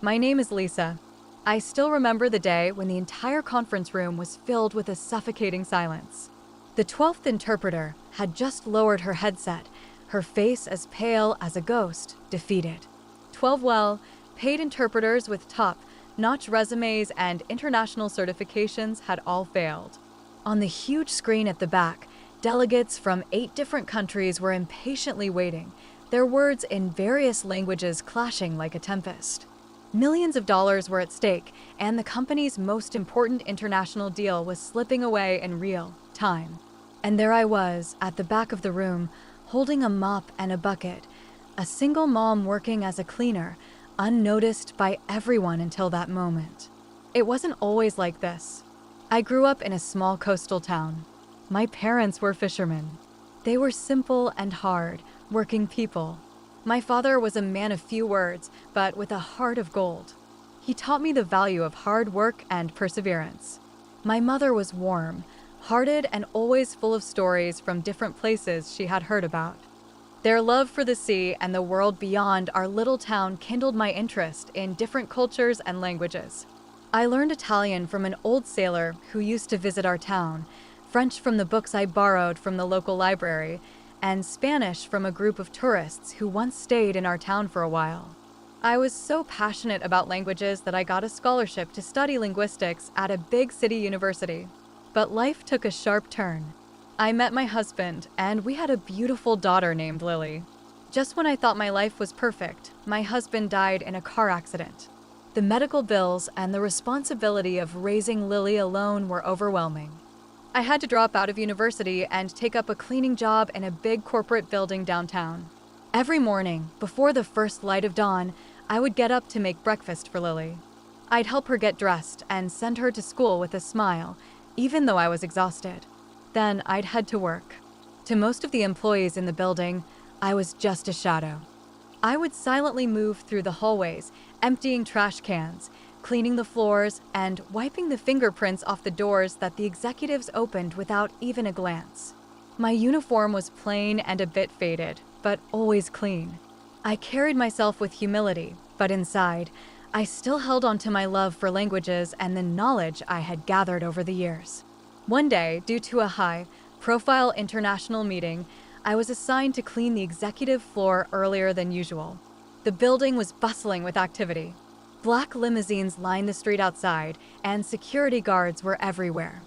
My name is Lisa. I still remember the day when the entire conference room was filled with a suffocating silence. The 12th interpreter had just lowered her headset, her face as pale as a ghost, defeated. 12 paid interpreters with top-notch resumes and international certifications had all failed. On the huge screen at the back, delegates from 8 different countries were impatiently waiting, their words in various languages clashing like a tempest. Millions of dollars were at stake, and the company's most important international deal was slipping away in real time. And there I was, at the back of the room, holding a mop and a bucket, a single mom working as a cleaner, unnoticed by everyone until that moment. It wasn't always like this. I grew up in a small coastal town. My parents were fishermen. They were simple and hard, working people. My father was a man of few words, but with a heart of gold. He taught me the value of hard work and perseverance. My mother was warm, hearted, and always full of stories from different places she had heard about. Their love for the sea and the world beyond our little town kindled my interest in different cultures and languages. I learned Italian from an old sailor who used to visit our town, French from the books I borrowed from the local library, and Spanish from a group of tourists who once stayed in our town for a while. I was so passionate about languages that I got a scholarship to study linguistics at a big city university. But life took a sharp turn. I met my husband, and we had a beautiful daughter named Lily. Just when I thought my life was perfect, my husband died in a car accident. The medical bills and the responsibility of raising Lily alone were overwhelming. I had to drop out of university and take up a cleaning job in a big corporate building downtown. Every morning, before the first light of dawn, I would get up to make breakfast for Lily. I'd help her get dressed and send her to school with a smile, even though I was exhausted. Then I'd head to work. To most of the employees in the building, I was just a shadow. I would silently move through the hallways, emptying trash cans, cleaning the floors, and wiping the fingerprints off the doors that the executives opened without even a glance. My uniform was plain and a bit faded, but always clean. I carried myself with humility, but inside, I still held on to my love for languages and the knowledge I had gathered over the years. One day, due to a high-profile international meeting, I was assigned to clean the executive floor earlier than usual. The building was bustling with activity. Black limousines lined the street outside, and security guards were everywhere.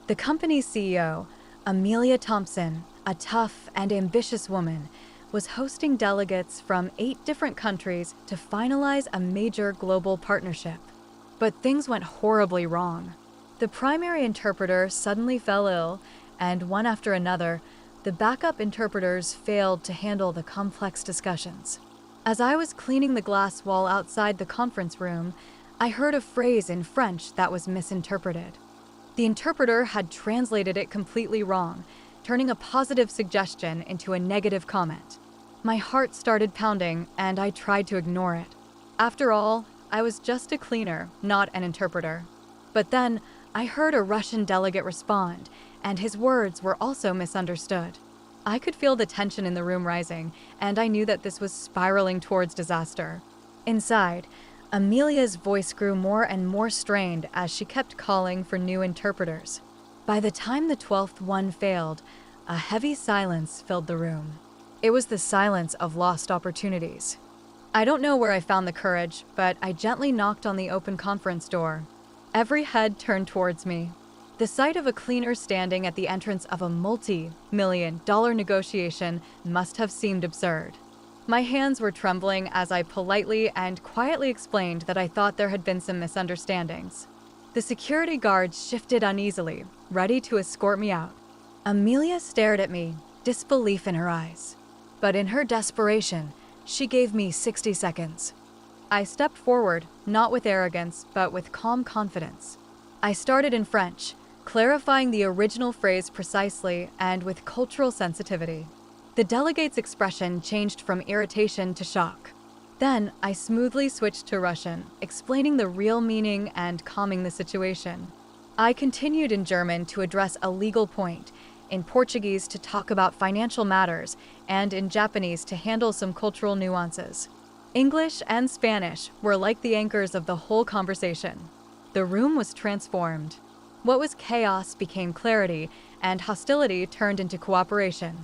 The company's CEO, Amelia Thompson, a tough and ambitious woman, was hosting delegates from 8 different countries to finalize a major global partnership. But things went horribly wrong. The primary interpreter suddenly fell ill, and one after another, the backup interpreters failed to handle the complex discussions. As I was cleaning the glass wall outside the conference room, I heard a phrase in French that was misinterpreted. The interpreter had translated it completely wrong, turning a positive suggestion into a negative comment. My heart started pounding, and I tried to ignore it. After all, I was just a cleaner, not an interpreter. But then, I heard a Russian delegate respond, and his words were also misunderstood. I could feel the tension in the room rising, and I knew that this was spiraling towards disaster. Inside, Amelia's voice grew more and more strained as she kept calling for new interpreters. By the time the 12th one failed, a heavy silence filled the room. It was the silence of lost opportunities. I don't know where I found the courage, but I gently knocked on the open conference door. Every head turned towards me. The sight of a cleaner standing at the entrance of a multi-million-dollar negotiation must have seemed absurd. My hands were trembling as I politely and quietly explained that I thought there had been some misunderstandings. The security guards shifted uneasily, ready to escort me out. Amelia stared at me, disbelief in her eyes. But in her desperation, she gave me 60 seconds. I stepped forward, not with arrogance, but with calm confidence. I started in French, clarifying the original phrase precisely and with cultural sensitivity. The delegate's expression changed from irritation to shock. Then I smoothly switched to Russian, explaining the real meaning and calming the situation. I continued in German to address a legal point, in Portuguese to talk about financial matters, and in Japanese to handle some cultural nuances. English and Spanish were like the anchors of the whole conversation. The room was transformed. What was chaos became clarity, and hostility turned into cooperation.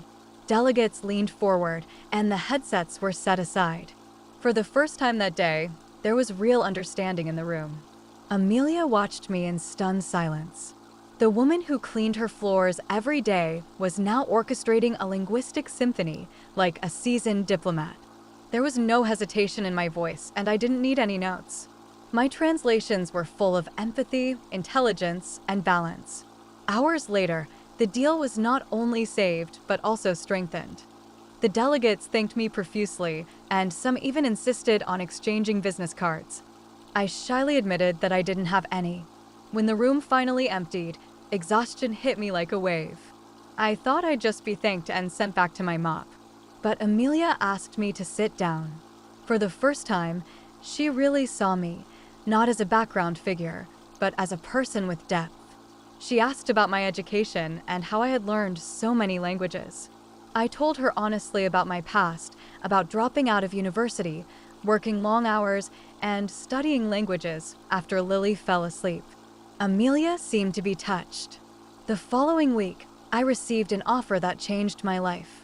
Delegates leaned forward, and the headsets were set aside. For the first time that day, there was real understanding in the room. Amelia watched me in stunned silence. The woman who cleaned her floors every day was now orchestrating a linguistic symphony like a seasoned diplomat. There was no hesitation in my voice, and I didn't need any notes. My translations were full of empathy, intelligence, and balance. Hours later, the deal was not only saved, but also strengthened. The delegates thanked me profusely, and some even insisted on exchanging business cards. I shyly admitted that I didn't have any. When the room finally emptied, exhaustion hit me like a wave. I thought I'd just be thanked and sent back to my mop. But Amelia asked me to sit down. For the first time, she really saw me, not as a background figure, but as a person with depth. She asked about my education and how I had learned so many languages. I told her honestly about my past, about dropping out of university, working long hours, and studying languages after Lily fell asleep. Amelia seemed to be touched. The following week, I received an offer that changed my life.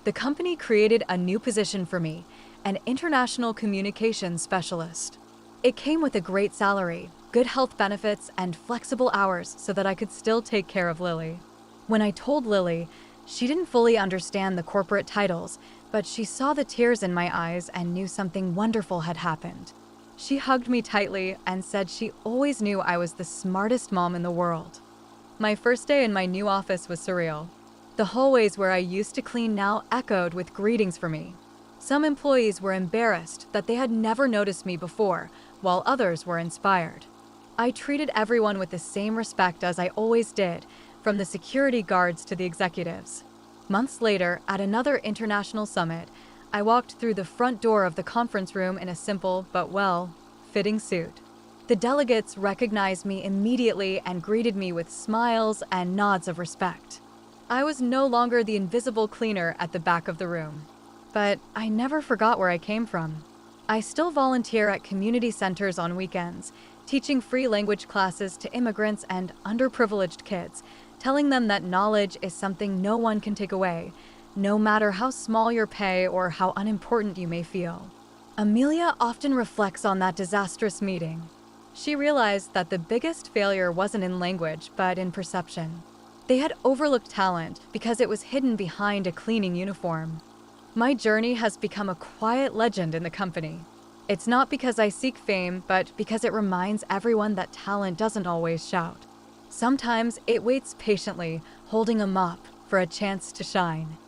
The company created a new position for me, an international communications specialist. It came with a great salary, good health benefits, and flexible hours so that I could still take care of Lily. When I told Lily, she didn't fully understand the corporate titles, but she saw the tears in my eyes and knew something wonderful had happened. She hugged me tightly and said she always knew I was the smartest mom in the world. My first day in my new office was surreal. The hallways where I used to clean now echoed with greetings for me. Some employees were embarrassed that they had never noticed me before, while others were inspired. I treated everyone with the same respect as I always did, from the security guards to the executives. Months later, at another international summit, I walked through the front door of the conference room in a simple but well-fitting suit. The delegates recognized me immediately and greeted me with smiles and nods of respect. I was no longer the invisible cleaner at the back of the room. But I never forgot where I came from. I still volunteer at community centers on weekends, teaching free language classes to immigrants and underprivileged kids, telling them that knowledge is something no one can take away, no matter how small your pay or how unimportant you may feel. Amelia often reflects on that disastrous meeting. She realized that the biggest failure wasn't in language, but in perception. They had overlooked talent because it was hidden behind a cleaning uniform. My journey has become a quiet legend in the company. It's not because I seek fame, but because it reminds everyone that talent doesn't always shout. Sometimes it waits patiently, holding a mop for a chance to shine.